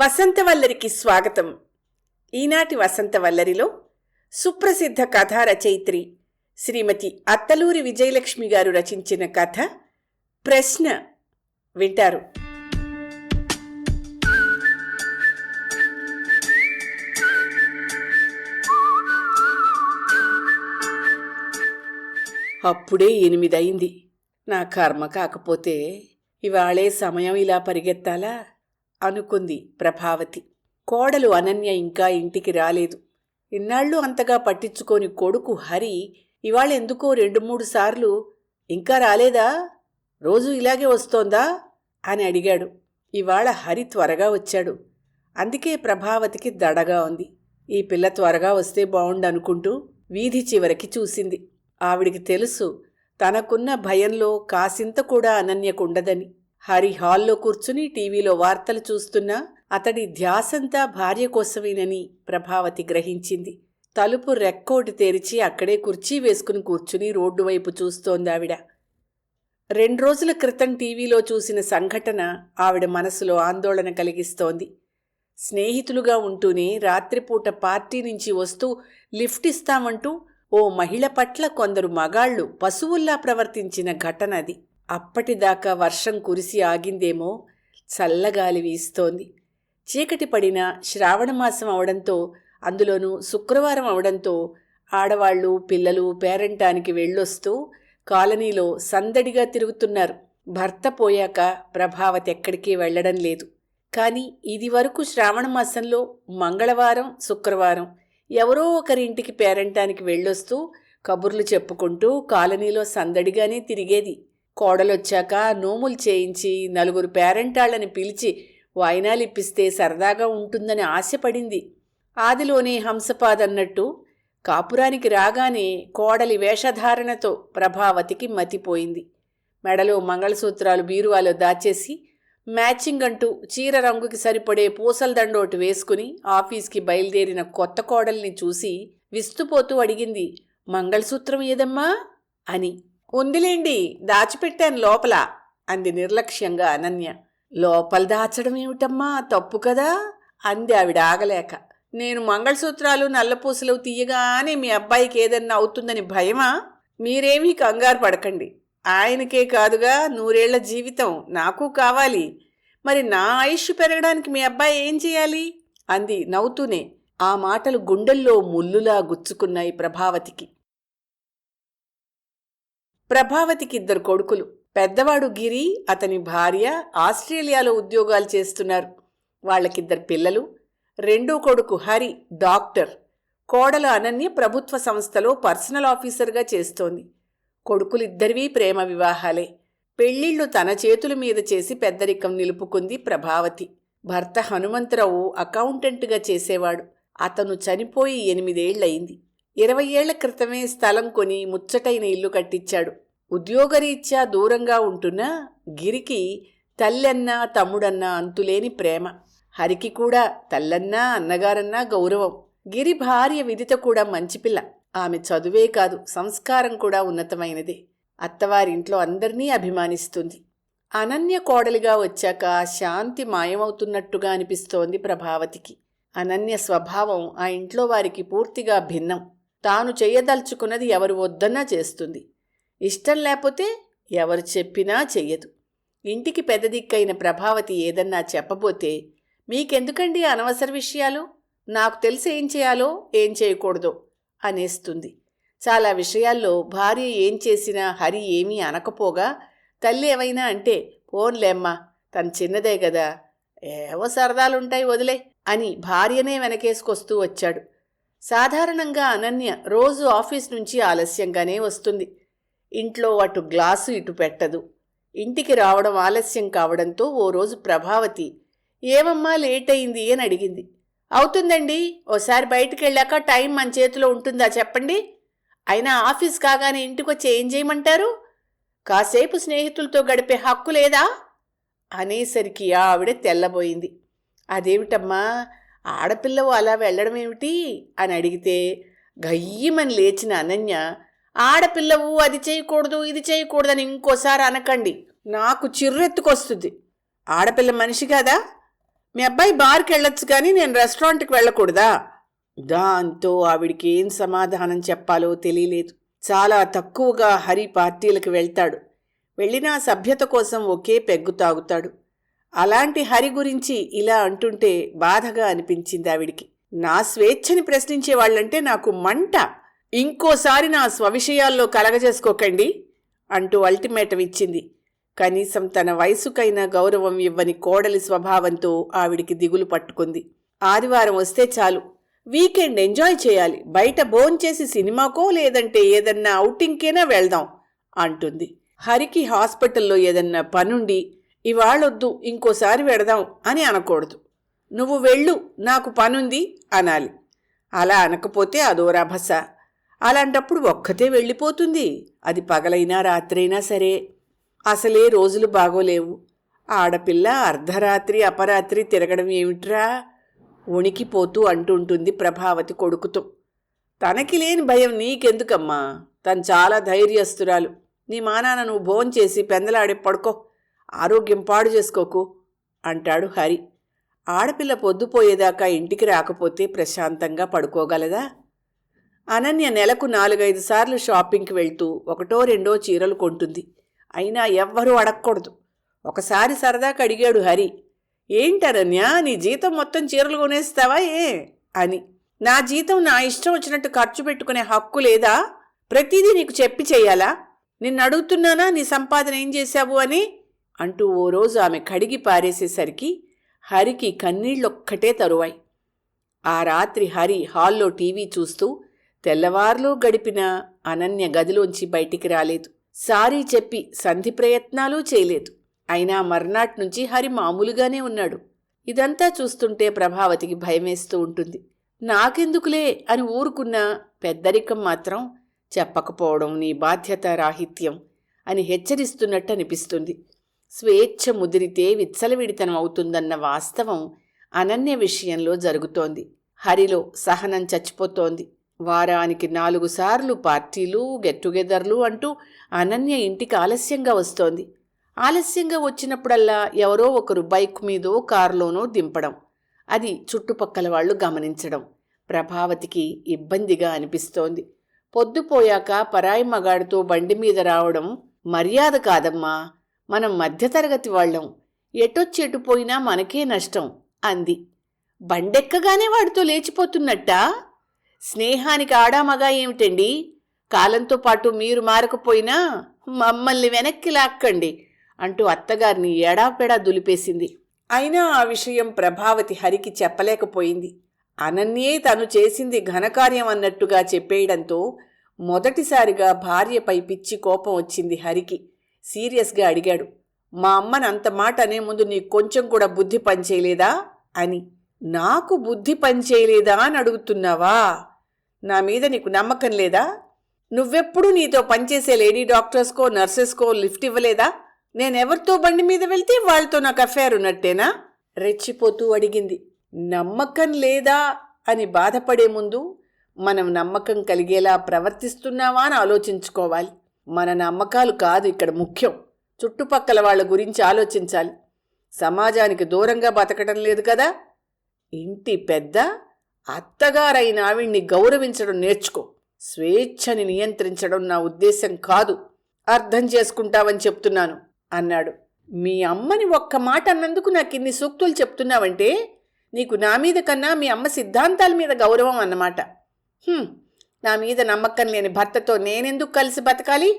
వసంతవల్లరికి స్వాగతం. ఈనాటి వసంతవల్లరిలో సుప్రసిద్ధ కథా రచయిత్రి శ్రీమతి అత్తలూరి విజయలక్ష్మి గారు రచించిన కథ ప్రశ్న వింటారు. అప్పుడే 8 అయింది. నా కర్మ కాకపోతే ఇవాళే సమయం ఇలా పరిగెత్తాలా అనుకుంది ప్రభావతి. కోడలు అనన్య ఇంకా ఇంటికి రాలేదు. ఇన్నాళ్ళు అంతగా పట్టించుకోని కొడుకు హరి ఇవాళ ఎందుకో 2-3 సార్లు ఇంకా రాలేదా, రోజు ఇలాగే వస్తోందా అని అడిగాడు. ఇవాళ హరి త్వరగా వచ్చాడు. అందుకే ప్రభావతికి దడగా ఉంది. ఈ పిల్ల త్వరగా వస్తే బావుండనుకుంటూ వీధి చివరికి చూసింది. ఆవిడికి తెలుసు తనకున్న భయంలో కాసింత కూడా అనన్యకుండదని. హరి హాల్లో కూర్చుని టీవీలో వార్తలు చూస్తున్నా అతడి ధ్యాసంతా భార్య కోసమేనని ప్రభావతి గ్రహించింది. తలుపు రెక్కోటి తెరిచి అక్కడే కుర్చీ వేసుకుని కూర్చుని రోడ్డు వైపు చూస్తోందావిడ. 2 రోజుల క్రితం టీవీలో చూసిన సంఘటన ఆవిడ మనసులో ఆందోళన కలిగిస్తోంది. స్నేహితులుగా ఉంటూనే రాత్రిపూట పార్టీ నుంచి వస్తూ లిఫ్ట్ ఇస్తామంటూ ఓ మహిళ పట్ల కొందరు మగాళ్లు పశువుల్లా ప్రవర్తించిన ఘటన అది. అప్పటిదాకా వర్షం కురిసి ఆగిందేమో, చల్లగాలి వీస్తోంది. చీకటి పడిన శ్రావణమాసం అవడంతో, అందులోనూ శుక్రవారం అవడంతో ఆడవాళ్లు పిల్లలు పేరంటానికి వెళ్ళొస్తూ కాలనీలో సందడిగా తిరుగుతున్నారు. భర్త పోయాక ప్రభావతి ఎక్కడికి వెళ్లడం లేదు. కానీ ఇది వరకు శ్రావణమాసంలో మంగళవారం శుక్రవారం ఎవరో ఒకరింటికి పేరంటానికి వెళ్ళొస్తూ కబుర్లు చెప్పుకుంటూ కాలనీలో సందడిగానే తిరిగేది. కోడలొచ్చాక నోములు చేయించి 4 పేరంటాళ్లని పిలిచి వాయినాలిప్పిస్తే సరదాగా ఉంటుందని ఆశపడింది. ఆదిలోనే హంసపాదన్నట్టు కాపురానికి రాగానే కోడలి వేషధారణతో ప్రభావతికి మతిపోయింది. మెడలో మంగళసూత్రాలు బీరువాలో దాచేసి మ్యాచింగ్ అంటూ చీర రంగుకి సరిపడే పూసల దండోటి వేసుకుని ఆఫీస్కి బయలుదేరిన కొత్త కోడల్ని చూసి విస్తుపోతూ అడిగింది, మంగళసూత్రం ఏదమ్మా అని. ఉందిలేండి, దాచిపెట్టాను లోపల అంది నిర్లక్ష్యంగా అనన్య. లోపల దాచడం ఏమిటమ్మా, తప్పు కదా అంది ఆవిడ ఆగలేక. నేను మంగళసూత్రాలు నల్లపూసలు తీయగానే మీ అబ్బాయికి ఏదన్నా అవుతుందని భయమా? మీరేమీ కంగారు పడకండి. ఆయనకే కాదుగా 100 ఏళ్ల జీవితం నాకు కావాలి. మరి నా ఆయుష్ పెరగడానికి మీ అబ్బాయి ఏం చేయాలి అంది నవ్వుతూనే. ఆ మాటలు గుండెల్లో ముల్లులా గుచ్చుకున్నాయి ప్రభావతికి. ప్రభావతికి 2 కొడుకులు. పెద్దవాడు గిరి, అతని భార్య ఆస్ట్రేలియాలో ఉద్యోగాలు చేస్తున్నారు. వాళ్ళకి2 పిల్లలు. రెండో కొడుకు హరి డాక్టర్. కోడలు అనన్య ప్రభుత్వ సంస్థలో పర్సనల్ ఆఫీసర్గా చేస్తోంది. కొడుకులిద్దరివీ ప్రేమ వివాహాలే. పెళ్లిళ్లు తన చేతుల మీద చేసి పెద్దరికం నిలుపుకుంది ప్రభావతి. భర్త హనుమంతరావు అకౌంటెంట్గా చేసేవాడు. అతను చనిపోయి 8 ఏళ్లయింది. 20 ఏళ్ల క్రితమే స్థలం కొని ముచ్చటైన ఇల్లు కట్టించాడు. ఉద్యోగరీత్యా దూరంగా ఉంటున్న గిరికి తల్లన్నా తమ్ముడన్నా అంతులేని ప్రేమ. హరికి కూడా తల్లన్నా అన్నగారన్నా గౌరవం. గిరి భార్య విదిత కూడా మంచిపిల్ల. ఆమె చదువే కాదు, సంస్కారం కూడా ఉన్నతమైనదే. అత్తవారింట్లో అందర్నీ అభిమానిస్తుంది. అనన్య కోడలిగా వచ్చాక శాంతి మాయమవుతున్నట్టుగా అనిపిస్తోంది ప్రభావతికి. అనన్య స్వభావం ఆ ఇంట్లో వారికి పూర్తిగా భిన్నం. తాను చెయ్యదలుచుకున్నది ఎవరు వద్దన్నా చేస్తుంది. ఇష్టం లేకపోతే ఎవరు చెప్పినా చెయ్యదు. ఇంటికి పెద్ద దిక్కైన ప్రభావతి ఏదన్నా చెప్పబోతే, మీకెందుకండి అనవసర విషయాలు, నాకు తెలిసి ఏం చేయాలో ఏం చేయకూడదో అనేస్తుంది. చాలా విషయాల్లో భార్య ఏం చేసినా హరి ఏమీ అనకపోగా, తల్లి ఏమైనా అంటే పోన్లేమ్మా తను చిన్నదే కదా, ఏవో సరదాలుంటాయి వదిలే అని భార్యనే వెనకేసుకొస్తూ వచ్చాడు. సాధారణంగా అనన్య రోజు ఆఫీస్ నుంచి ఆలస్యంగానే వస్తుంది. ఇంట్లో అటు గ్లాసు ఇటు పెట్టదు. ఇంటికి రావడం ఆలస్యం కావడంతో ఓ రోజు ప్రభావతి, ఏమమ్మా లేట్ అయింది అని అడిగింది. అవుతుందండి, ఓసారి బయటికి వెళ్ళాక టైం మన చేతిలో ఉంటుందా చెప్పండి. అయినా ఆఫీస్ కాగానే ఇంటికొచ్చి ఏం చేయమంటారు? కాసేపు స్నేహితులతో గడిపే హక్కు లేదా అనేసరికి ఆవిడ తెల్లబోయింది. అదేమిటమ్మా, ఆడపిల్లవు అలా వెళ్ళడం ఏమిటి అని అడిగితే గయ్యమని లేచిన అనన్య, ఆడపిల్లవు అది చేయకూడదు ఇది చేయకూడదని ఇంకోసారి అనకండి, నాకు చిర్రెత్తుకొస్తుంది. ఆడపిల్ల మనిషి కాదా? మీ అబ్బాయి బార్కి వెళ్ళొచ్చు కానీ నేను రెస్టారెంట్కి వెళ్ళకూడదా? దాంతో ఆవిడికి ఏం సమాధానం చెప్పాలో తెలియలేదు. చాలా తక్కువగా హరి పార్టీలకు వెళ్తాడు. వెళ్ళినా సభ్యత కోసం ఒకే పెగ్గు తాగుతాడు. అలాంటి హరి గురించి ఇలా అంటుంటే బాధగా అనిపించింది ఆవిడికి. నా స్వేచ్ఛని ప్రశ్నించేవాళ్లంటే నాకు మంట. ఇంకోసారి నా స్వవిషయాల్లో కలగజేసుకోకండి అంటూ అల్టిమేటం ఇచ్చింది. కనీసం తన వయసుకైనా గౌరవం ఇవ్వని కోడలి స్వభావంతో ఆవిడికి దిగులు పట్టుకుంది. ఆదివారం వస్తే చాలు, వీకెండ్ ఎంజాయ్ చేయాలి, బయట భోంచేసి సినిమాకో లేదంటే ఏదన్నా ఔటింగ్కేనా వెళ్దాం అంటుంది. హరికి హాస్పిటల్లో ఏదన్నా పనుండి ఇవాళొద్దు ఇంకోసారి వెడదాం అని అనకూడదు. నువ్వు వెళ్ళు, నాకు పనుంది అనాలి. అలా అనకపోతే అదో రభస. అలాంటప్పుడు ఒక్కతే వెళ్ళిపోతుంది, అది పగలైనా రాత్రైనా సరే. అసలే రోజులు బాగోలేవు. ఆడపిల్ల అర్ధరాత్రి అపరాత్రి తిరగడం ఏమిట్రా? వణికిపోతూ అంటుంటుంది ప్రభావతి కొడుకుతో. తనకి లేని భయం నీకెందుకమ్మా? తను చాలా ధైర్యస్తురాలు. నీ మానాన నువ్వు భోంచేసి పెందలాడే పడుకో, ఆరోగ్యం పాడు చేసుకోకు అంటాడు హరి. ఆడపిల్ల పొద్దుపోయేదాకా ఇంటికి రాకపోతే ప్రశాంతంగా పడుకోగలదా? అనన్య నెలకు 4-5 సార్లు షాపింగ్కి వెళ్తూ ఒకటో రెండో చీరలు కొంటుంది. అయినా ఎవ్వరూ అడగకూడదు. ఒకసారి సరదాకి అడిగాడు హరి, ఏంటనన్య నీ జీతం మొత్తం చీరలు కొనేస్తావా ఏ అని. నా జీతం నా ఇష్టం వచ్చినట్టు ఖర్చు పెట్టుకునే హక్కు లేదా? ప్రతిదీ నీకు చెప్పి చెయ్యాలా? నిన్ను అడుగుతున్నానా నీ సంపాదన ఏం చేశావు అని అంటూ ఓ రోజు ఆమె కడిగి పారేసేసరికి హరికి కన్నీళ్ళొక్కటే తరువాయి. ఆ రాత్రి హరి హాల్లో టీవీ చూస్తూ తెల్లవార్లు గడిపిన అనన్య గదిలోంచి బయటికి రాలేదు. సారీ చెప్పి సంధి ప్రయత్నాలు చేయలేదు. అయినా మర్నాటి నుంచి హరి మామూలుగానే ఉన్నాడు. ఇదంతా చూస్తుంటే ప్రభావతికి భయమేస్తూ ఉంటుంది. నాకెందుకులే అని ఊరుకున్నా పెద్దరికం మాత్రం చెప్పకపోవడం నీ బాధ్యత రాహిత్యం అని హెచ్చరిస్తున్నట్టు అనిపిస్తుంది. స్వేచ్ఛ ముదిరితే విచ్చలవిడితనం అవుతుందన్న వాస్తవం అనన్య విషయంలో జరుగుతోంది. హరిలో సహనం చచ్చిపోతోంది. వారానికి 4 సార్లు పార్టీలు గెట్ టుగెదర్లు అంటూ అనన్య ఇంటికి ఆలస్యంగా వస్తోంది. ఆలస్యంగా వచ్చినప్పుడల్లా ఎవరో ఒకరు బైక్ మీదో కారులోనో దింపడం, అది చుట్టుపక్కల వాళ్ళు గమనించడం ప్రభావతికి ఇబ్బందిగా అనిపిస్తోంది. పొద్దుపోయాక పరాయి మగాడితో బండి మీద రావడం మర్యాద కాదమ్మా, మనం మధ్యతరగతి వాళ్ళం, ఎటొచ్చి ఎటుపోయినా మనకే నష్టం అంది. బండెక్కగానే వాడితో లేచిపోతున్నట్టా? స్నేహానికి ఆడామగా ఏమిటండి? కాలంతో పాటు మీరు మారకపోయినా మమ్మల్ని వెనక్కి లాక్కండి అంటూ అత్తగారిని ఎడాపెడా దులిపేసింది. అయినా ఆ విషయం ప్రభావతి హరికి చెప్పలేకపోయింది. అనన్యే తను చేసింది ఘనకార్యం అన్నట్టుగా చెప్పేయడంతో మొదటిసారిగా భార్యపై పిచ్చి కోపం వచ్చింది హరికి. సీరియస్గా అడిగాడు, మా అమ్మని అంత మాట అనే ముందు నీకు కొంచెం కూడా బుద్ధి పనిచేయలేదా అని. నాకు బుద్ధి పనిచేయలేదా అని అడుగుతున్నావా? నా మీద నీకు నమ్మకం లేదా? నువ్వెప్పుడు నీతో పనిచేసే లేడీ డాక్టర్స్కో నర్సెస్కో లిఫ్ట్ ఇవ్వలేదా? నేనెవరితో బండి మీద వెళ్తే వాళ్ళతో నాకు అఫేర్ ఉన్నట్టేనా? రెచ్చిపోతూ అడిగింది. నమ్మకం లేదా అని బాధపడే ముందు మనం నమ్మకం కలిగేలా ప్రవర్తిస్తున్నావా అని ఆలోచించుకోవాలి. మన నమ్మకాలు కాదు ఇక్కడ ముఖ్యం. చుట్టుపక్కల వాళ్ళ గురించి ఆలోచించాలి. సమాజానికి దూరంగా బతకడం లేదు కదా. ఇంటి పెద్ద అత్తగారైన ఆవిడ్ని గౌరవించడం నేర్చుకో. స్వేచ్ఛని నియంత్రించడం నా ఉద్దేశం కాదు, అర్థం చేసుకుంటావని చెప్తున్నాను అన్నాడు. మీ అమ్మని ఒక్క మాట అన్నందుకు నాకు ఇన్ని సూక్తులు చెప్తున్నావంటే నీకు నా మీద కన్నా మీ అమ్మ సిద్ధాంతాల మీద గౌరవం అన్నమాట. నా మీద నమ్మకం లేని భర్తతో నేనెందుకు కలిసి బతకాలి?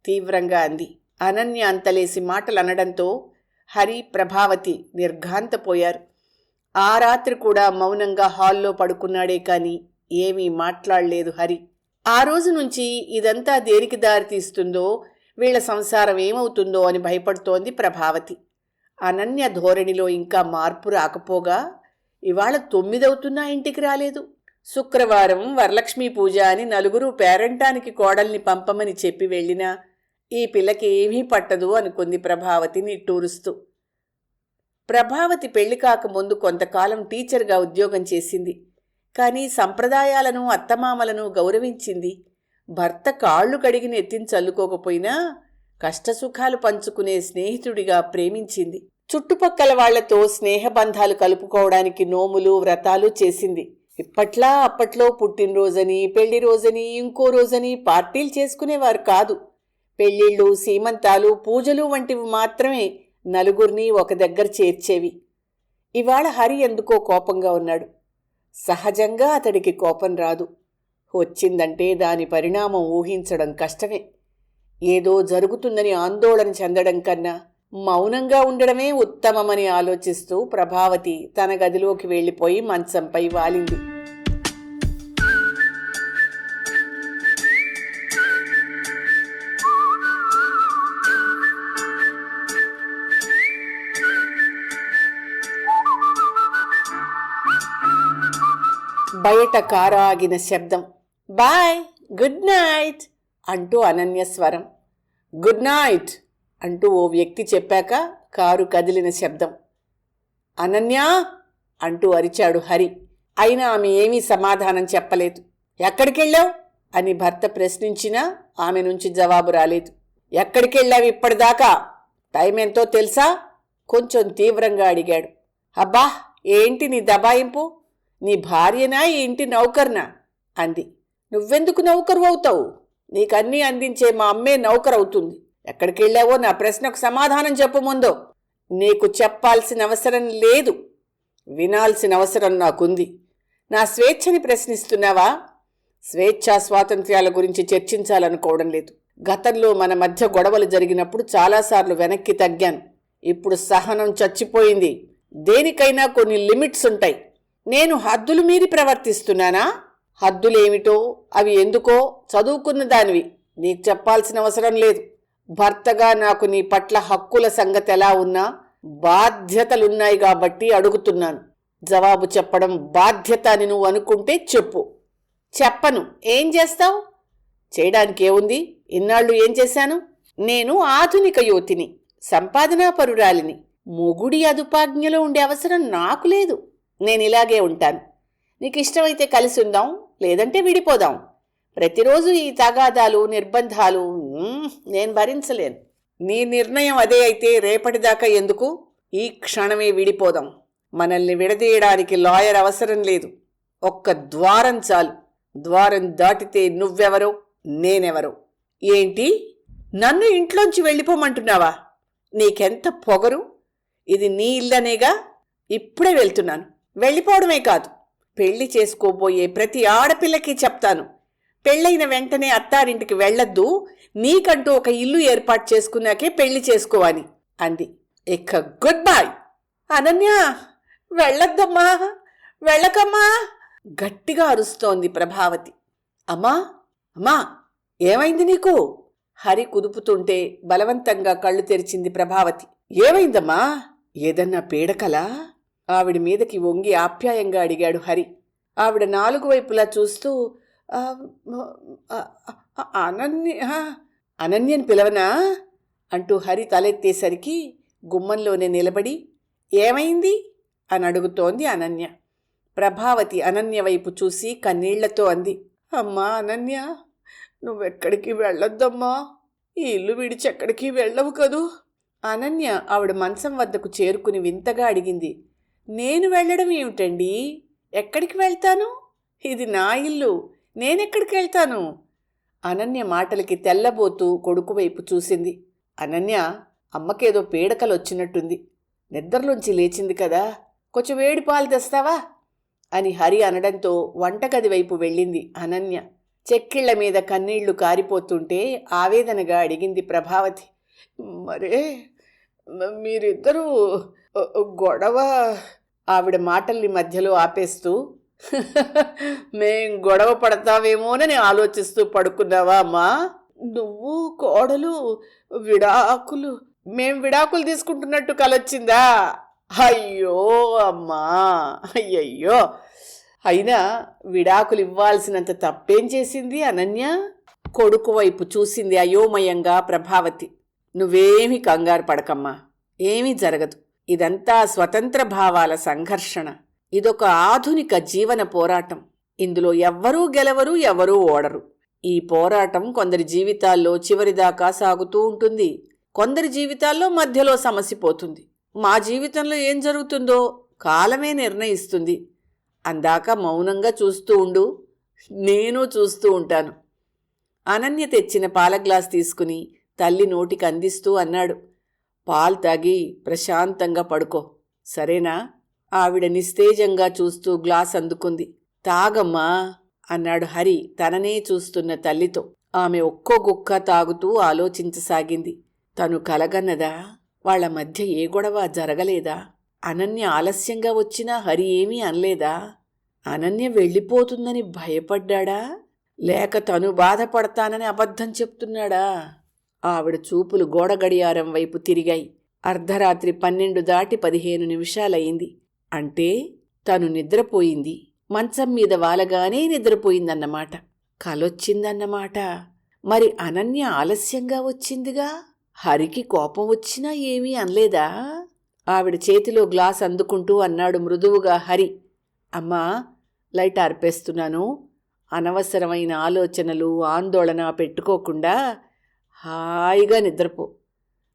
తీవ్రంగా అంది. అనన్య అంతలేసి మాటలు అనడంతో హరి ప్రభావతి నిర్ఘాంతపోయారు. ఆ రాత్రి కూడా మౌనంగా హాల్లో పడుకున్నాడే కాని ఏమీ మాట్లాడలేదు హరి. ఆ రోజు నుంచి ఇదంతా దేనికి దారితీస్తుందో, వీళ్ల సంసారం ఏమవుతుందో అని భయపడుతోంది ప్రభావతి. అనన్య ధోరణిలో ఇంకా మార్పు రాకపోగా ఇవాళ 9 అవుతున్నా ఇంటికి రాలేదు. శుక్రవారం వరలక్ష్మీ పూజ అని నలుగురు పేరంటానికి కోడల్ని పంపమని చెప్పి వెళ్ళినా ఈ పిల్లకి ఏమీ పట్టదు అనుకుంది ప్రభావతి నిట్టూరుస్తూ. ప్రభావతి పెళ్లి కాకముందు కొంతకాలం టీచర్గా ఉద్యోగం చేసింది. కానీ సంప్రదాయాలను అత్తమామలను గౌరవించింది. భర్త కాళ్లు కడిగిన ఎత్తిని చల్లుకోకపోయినా కష్టసుఖాలు పంచుకునే స్నేహితుడిగా ప్రేమించింది. చుట్టుపక్కల వాళ్లతో స్నేహబంధాలు కలుపుకోవడానికి నోములు వ్రతాలు చేసింది. ఇప్పట్లా అప్పట్లో పుట్టినరోజని, పెళ్లి రోజని, ఇంకో రోజని పార్టీలు చేసుకునేవారు కాదు. పెళ్ళిళ్ళు, సీమంతాలు, పూజలు వంటివి మాత్రమే నలుగురిని ఒక దగ్గర చేర్చేవి. ఇవాళ హరి ఎందుకో కోపంగా ఉన్నాడు. సహజంగా అతడికి కోపం రాదు. వచ్చిందంటే దాని పరిణామం ఊహించడం కష్టమే. ఏదో జరుగుతుందని ఆందోళన చెందడం కన్నా మౌనంగా ఉండడమే ఉత్తమమని ఆలోచిస్తూ ప్రభావతి తన గదిలోకి వెళ్ళిపోయి మంచంపై వాలింది. బయట కారు ఆగిన శబ్దం. బాయ్, గుడ్ నైట్ అంటూ అనన్య స్వరం. గుడ్ నైట్ అంటూ ఓ వ్యక్తి చెప్పాక కారు కదిలిన శబ్దం. అనన్యా అంటూ అరిచాడు హరి. అయినా ఆమె ఏమీ సమాధానం చెప్పలేదు. ఎక్కడికెళ్ళావు అని భర్త ప్రశ్నించినా ఆమె నుంచి జవాబు రాలేదు. ఎక్కడికెళ్ళావు ఇప్పటిదాకా? టైం ఎంతో తెలుసా? కొంచెం తీవ్రంగా అడిగాడు. అబ్బా, ఏంటి నీ దబాయింపు? నీ భార్యనా ఈ ఇంటి నౌకర్నా అంది. నువ్వెందుకు నౌకరు అవుతావు? నీకన్నీ అందించే మా అమ్మే నౌకరవుతుంది. ఎక్కడికెళ్ళావో నా ప్రశ్నకు సమాధానం చెప్పు ముందు. నీకు చెప్పాల్సిన అవసరం లేదు, వినాల్సిన అవసరం నాకుంది. నా స్వేచ్ఛని ప్రశ్నిస్తున్నావా? స్వేచ్ఛా స్వాతంత్ర్యాల గురించి చర్చించాలనుకోవడం లేదు. గతంలో మన మధ్య గొడవలు జరిగినప్పుడు చాలాసార్లు వెనక్కి తగ్గాను. ఇప్పుడు సహనం చచ్చిపోయింది. దేనికైనా కొన్ని లిమిట్స్ ఉంటాయి. నేను హద్దులు మీరి ప్రవర్తిస్తున్నానా? హద్దులేమిటో, అవి ఎందుకో చదువుకున్న దానివి, నీకు చెప్పాల్సిన అవసరం లేదు. భర్తగా నాకు నీ పట్ల హక్కుల సంగతి ఎలా ఉన్నా బాధ్యతలున్నాయి కాబట్టి అడుగుతున్నాను. జవాబు చెప్పడం బాధ్యత అని నువ్వు అనుకుంటే చెప్పు. చెప్పను. ఏం చేస్తావు? చేయడానికి ఏముంది? ఇన్నాళ్ళు ఏం చేశాను? నేను ఆధునిక యువతిని, సంపాదనాపరురాలిని. మొగుడి అదుపాజ్ఞలో ఉండే అవసరం నాకు లేదు. నేను ఇలాగే ఉంటాను. నీకు ఇష్టమైతే కలిసి ఉందాం, లేదంటే విడిపోదాం. ప్రతిరోజు ఈ తగాదాలు, నిర్బంధాలు నేను భరించలేను. నీ నిర్ణయం అదే అయితే రేపటిదాకా ఎందుకు? ఈ క్షణమే విడిపోదాం. మనల్ని విడదీయడానికి లాయర్ అవసరం లేదు. ఒక్క ద్వారం చాలు. ద్వారం దాటితే నువ్వెవరో, నేనెవరో. ఏంటి, నన్ను ఇంట్లోంచి వెళ్ళిపోమంటున్నావా? నీకెంత పొగరు? ఇది నీ ఇల్లనేగా. ఇప్పుడే వెళ్తున్నాను. వెళ్ళిపోవడమే కాదు, పెళ్లి చేసుకోబోయే ప్రతి ఆడపిల్లకి చెప్తాను, పెళ్ళైన వెంటనే అత్తారింటికి వెళ్ళొద్దు, నీకంటూ ఒక ఇల్లు ఏర్పాటు చేసుకున్నాకే పెళ్లి చేసుకోవాలి అంది. ఇక గుడ్ బై. అనన్య, వెళ్ళొద్దమ్మా, వెళ్ళకమ్మా గట్టిగా అరుస్తోంది ప్రభావతి. అమ్మా, అమ్మా, ఏమైంది నీకు? హరి కుదుపుతుంటే బలవంతంగా కళ్ళు తెరిచింది ప్రభావతి. ఏమైందమ్మా? ఏదన్నా పీడకలా? ఆవిడ మీదకి వంగి ఆప్యాయంగా అడిగాడు హరి. ఆవిడ నాలుగు వైపులా చూస్తూ అనన్యని పిలవనా అంటూ హరి తలెత్తేసరికి గుమ్మంలోనే నిలబడి ఏమైంది అని అడుగుతోంది అనన్య. ప్రభావతి అనన్య వైపు చూసి కన్నీళ్లతో అంది. అమ్మా అనన్య, నువ్వెక్కడికి వెళ్ళొద్దమ్మా. ఈ ఇల్లు విడిచి ఎక్కడికి వెళ్ళవు కదూ. అనన్య ఆవిడ మంచం వద్దకు చేరుకుని వింతగా అడిగింది. నేను వెళ్ళడం ఏమిటండి? ఎక్కడికి వెళ్తాను? ఇది నా ఇల్లు, నేనెక్కడికి వెళ్తాను? అనన్య మాటలకి తెల్లబోతూ కొడుకు వైపు చూసింది. అనన్య, అమ్మకేదో పీడకలొచ్చినట్టుంది. నిద్రలోంచి లేచింది కదా, కొంచెం వేడి పాలు తెస్తావా అని హరి అనడంతో వంటగది వైపు వెళ్ళింది అనన్య. చెక్కిళ్ల మీద కన్నీళ్లు కారిపోతుంటే ఆవేదనగా అడిగింది ప్రభావతి. మరే, మీరిద్దరూ గొడవ? ఆవిడ మాటల్ని మధ్యలో ఆపేస్తూ, మేం గొడవ పడతావేమోనని ఆలోచిస్తూ పడుకున్నావా అమ్మా? నువ్వు కోడలు మేం విడాకులు తీసుకుంటున్నట్టు కలొచ్చిందా? అయ్యో అమ్మా, అయ్యయ్యో. అయినా విడాకులు ఇవ్వాల్సినంత తప్పేం చేసింది అనన్య? కొడుకు వైపు చూసింది అయోమయంగా ప్రభావతి. నువ్వేమీ కంగారు పడకమ్మా, ఏమీ జరగదు. ఇదంతా స్వతంత్ర భావాల సంఘర్షణ. ఇదొక ఆధునిక జీవన పోరాటం. ఇందులో ఎవ్వరూ గెలవరు, ఎవరూ ఓడరు. ఈ పోరాటం కొందరి జీవితాల్లో చివరిదాకా సాగుతూ ఉంటుంది, కొందరి జీవితాల్లో మధ్యలో సమసిపోతుంది. మా జీవితంలో ఏం జరుగుతుందో కాలమే నిర్ణయిస్తుంది. అందాక మౌనంగా చూస్తూ ఉండు, నేను చూస్తూ ఉంటాను. అనన్య తెచ్చిన పాల గ్లాస్ తీసుకుని తల్లి నోటికి అందిస్తూ అన్నాడు. పాలు తాగి ప్రశాంతంగా పడుకో, సరేనా? ఆవిడ నిస్తేజంగా చూస్తూ గ్లాస్ అందుకుంది. తాగమ్మా అన్నాడు హరి తననే చూస్తున్న తల్లితో. ఆమె ఒక్కో గుక్క తాగుతూ ఆలోచించసాగింది. తను కలగన్నదా? వాళ్ల మధ్య ఏ గొడవ జరగలేదా? అనన్య ఆలస్యంగా వచ్చినా హరి ఏమీ అనలేదా? అనన్య వెళ్ళిపోతుందని భయపడ్డాడా? లేక తను బాధపడతానని అబద్ధం చెప్తున్నాడా? ఆవిడ చూపులు గోడ గడియారం వైపు తిరిగాయి. అర్ధరాత్రి 12 దాటి 15 నిమిషాలయింది. అంటే తను నిద్రపోయింది. మంచం మీద వాలగానే నిద్రపోయిందన్నమాట. కలొచ్చిందన్నమాట. మరి అనన్య ఆలస్యంగా వచ్చిందిగా. హరికి కోపం వచ్చినా ఏమీ అనలేదా? ఆవిడ చేతిలో గ్లాస్ అందుకుంటూ అన్నాడు మృదువుగా హరి. అమ్మా, లైట్ ఆర్పేస్తున్నాను. అనవసరమైన ఆలోచనలు, ఆందోళన పెట్టుకోకుండా హాయిగా నిద్రపో.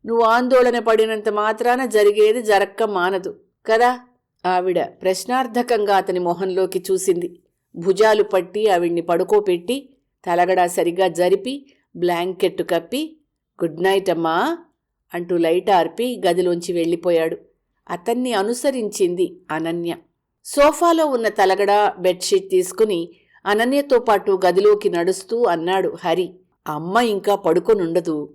నువ్వు ఆందోళన పడినంత మాత్రాన జరిగేది జరక్క మానదు కదా? ఆవిడ ప్రశ్నార్థకంగా అతని మొహంలోకి చూసింది. భుజాలు పట్టి ఆవిడ్ని పడుకోపెట్టి తలగడా సరిగా జరిపి బ్లాంకెట్టు కప్పి గుడ్ నైట్ అమ్మా అంటూ లైట్ ఆర్పి గదిలోంచి వెళ్ళిపోయాడు. అతన్ని అనుసరించింది అనన్య. సోఫాలో ఉన్న తలగడా బెడ్షీట్ తీసుకుని అనన్యతో పాటు గదిలోకి నడుస్తూ అన్నాడు హరి. అమ్మ ఇంకా పడుకొనుండదు.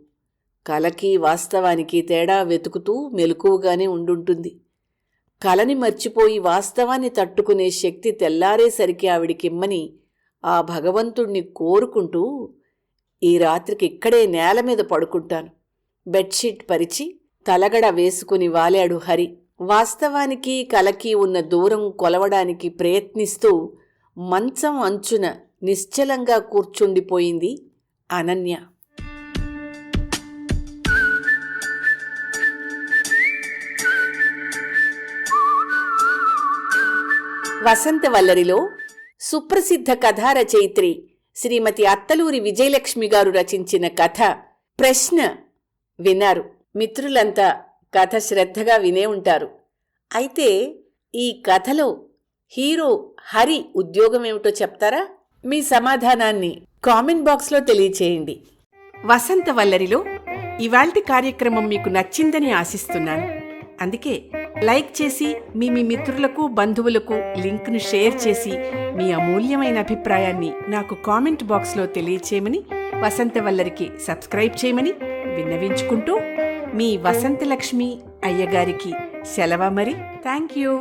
కలకి వాస్తవానికి తేడా వెతుకుతూ మెలకువగానే ఉండుంటుంది. కలని మర్చిపోయి వాస్తవాన్ని తట్టుకునే శక్తి తెల్లారేసరికి ఆవిడికిమ్మని ఆ భగవంతుణ్ణి కోరుకుంటూ ఈ రాత్రికి ఇక్కడే నేల మీద పడుకుంటాను. బెడ్షీట్ పరిచి తలగడ వేసుకుని వాలాడు హరి. వాస్తవానికి కలకి ఉన్న దూరం కొలవడానికి ప్రయత్నిస్తూ మంచం అంచున నిశ్చలంగా కూర్చుండిపోయింది అనన్య. వసంతవల్లరిలో సుప్రసిద్ధ కథా రచయిత్రి శ్రీమతి అత్తలూరి విజయలక్ష్మి గారు రచించిన కథ ప్రశ్న విన్నారు. మిత్రులంతా కథ శ్రద్ధగా వినే ఉంటారు. అయితే ఈ కథలో హీరో హరి ఉద్యోగమేమిటో చెప్తారా? మీ సమాధానాన్ని కామెంట్ బాక్స్లో తెలియచేయండి. వసంతవల్లరిలో ఇవాల్టి కార్యక్రమం మీకు నచ్చిందని ఆశిస్తున్నాను. అందుకే లైక్ చేసి మీ మిత్రులకు, బంధువులకు లింక్ను షేర్ చేసి మీ అమూల్యమైన అభిప్రాయాన్ని నాకు కామెంట్ బాక్స్లో తెలియచేయమని, వసంతవల్లరికి సబ్స్క్రైబ్ చేయమని విన్నవించుకుంటూ మీ వసంతలక్ష్మి అయ్యగారికి సెలవ. మరి థ్యాంక్ యూ.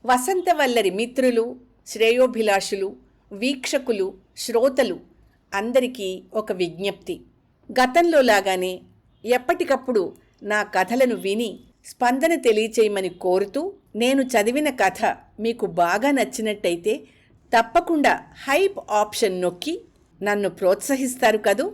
వసంతవల్లరి మిత్రులు, శ్రేయోభిలాషులు, వీక్షకులు, శ్రోతలు అందరికీ ఒక విజ్ఞప్తి. గతంలో లాగానే ఎప్పటికప్పుడు నా కథలను విని స్పందన తెలియచేయమని కోరుతూ, నేను చదివిన కథ మీకు బాగా నచ్చినట్టయితే తప్పకుండా హైప్ ఆప్షన్ నొక్కి నన్ను ప్రోత్సహిస్తారు కదూ.